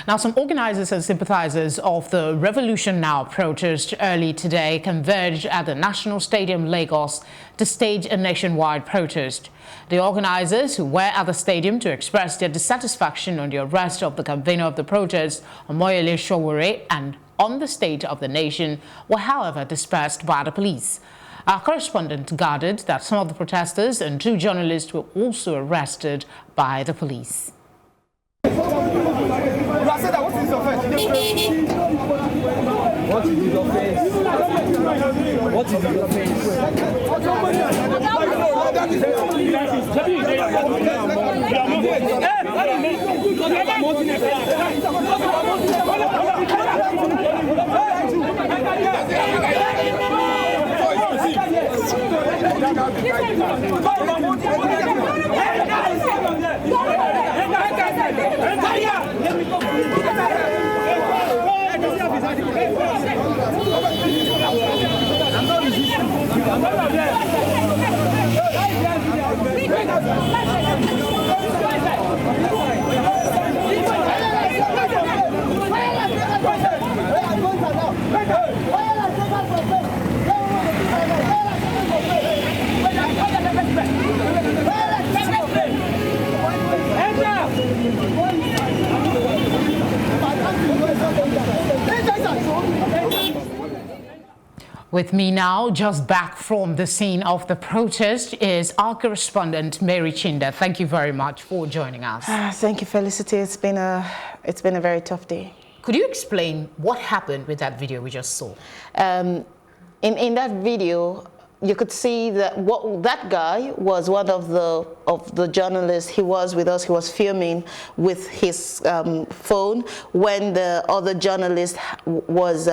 Now, some organizers and sympathizers of the Revolution Now protest early today converged at the National Stadium, Lagos, to stage a nationwide protest. The organizers, who were at the stadium to express their dissatisfaction on the arrest of the convener of the protest, Sowore, and on the state of the nation, were, however, dispersed by the police. Our correspondent gathered that some of the protesters and 2 journalists were also arrested by the police. What is the offense? What is the offense? With me now, just back from the scene of the protest, is our correspondent, Mary Chinda. Thank you very much for joining us. Thank you, Felicity. It's been a very tough day. Could you explain what happened with that video we just saw? In that video, you could see that that guy was one of the journalists. He was with us. He was filming with his phone when the other journalist was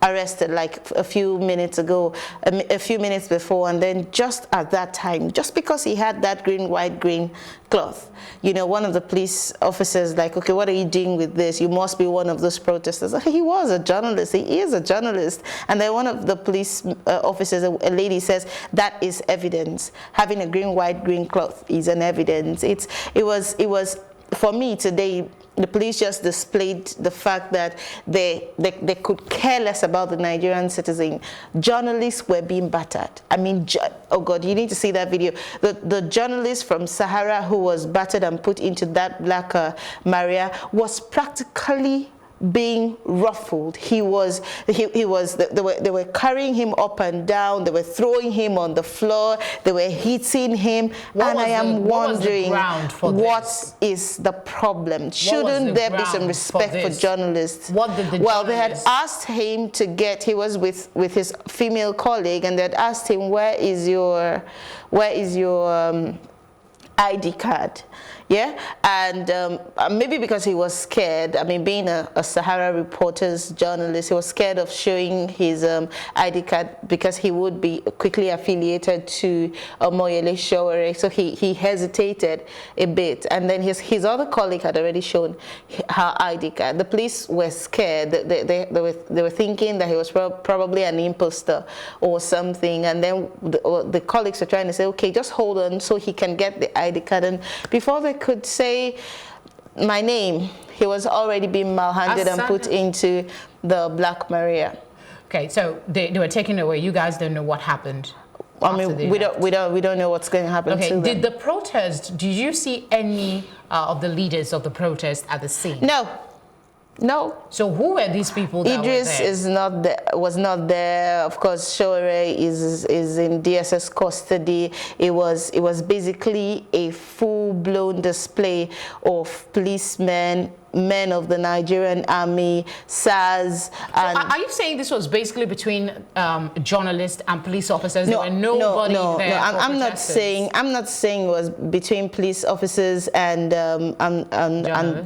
arrested, like a few minutes ago, a few minutes before, and then just at that time, just because he had that white, green cloth, you know, one of the police officers like, okay, what are you doing with this? You must be one of those protesters. He was a journalist. He is a journalist. And then one of the police officers, a lady, says that is evidence. Having a white, green cloth is an evidence. It was for me today. The police just displayed the fact that they could care less about the Nigerian citizen. Journalists were being battered. I mean, oh God, you need to see that video. The journalist from Sahara who was battered and put into that black Maria was practically being ruffled. They were carrying him up and down. They were throwing him on the floor. They were hitting him. And I am wondering, what is the problem? Shouldn't there be some respect for journalists? What did the Well, they had asked him to get, he was with his female colleague, and they had asked him, where is your ID card? Yeah, and maybe because he was scared. I mean, being a Sahara Reporters journalist, he was scared of showing his ID card because he would be quickly affiliated to Sowore. So he hesitated a bit, and then his other colleague had already shown her ID card. The police were scared. They were thinking that he was probably an imposter or something, and then the colleagues were trying to say, okay, just hold on so he can get the ID card. And before they could say my name, he was already being malhandled and put into the Black Maria. Okay, so they were taken away. You guys don't know what happened. I mean, we don't know what's going to happen. Okay, to them. did the protest? Did you see any of the leaders of the protest at the scene? No. No. So who were these people that Idris were there? was not there. Of course, Sowore is in DSS custody. It was basically a full-blown display of policemen, men of the Nigerian army, SARS. And so are you saying this was basically between journalists and police officers? No, there were nobody no. there. I'm not saying it was between police officers and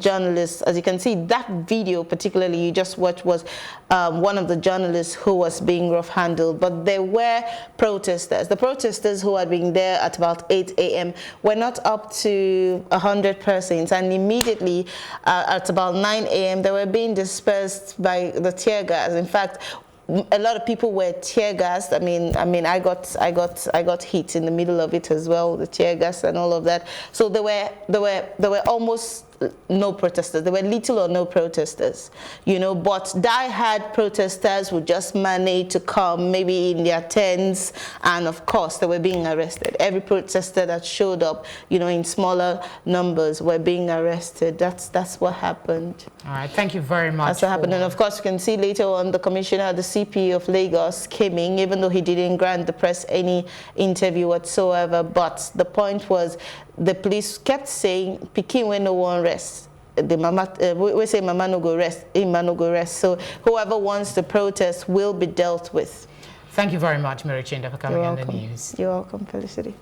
journalists. As you can see, that video particularly you just watched was one of the journalists who was being rough-handled. But there were protesters. The protesters who had been there at about 8 a.m. were not up to 100 persons, and immediately at about 9 a.m. they were being dispersed by the tear gas. In fact, a lot of people were tear gassed. I mean, I got hit in the middle of it as well, the tear gas and all of that. So there were almost no protesters. There were little or no protesters, you know, but die-hard protesters would just manage to come maybe in their tents, and of course they were being arrested. Every protester that showed up, you know, in smaller numbers were being arrested. That's what happened. All right, thank you very much. That's what happened. And of course, you can see later on the commissioner, the CP of Lagos came in, even though he didn't grant the press any interview whatsoever. But the point was, the police kept saying, Pikin when no one rests. The mama, we say mama no go rest, Ima no go rest. So whoever wants to protest will be dealt with. Thank you very much, Mary Chinda, for coming on the news. You're welcome, Felicity.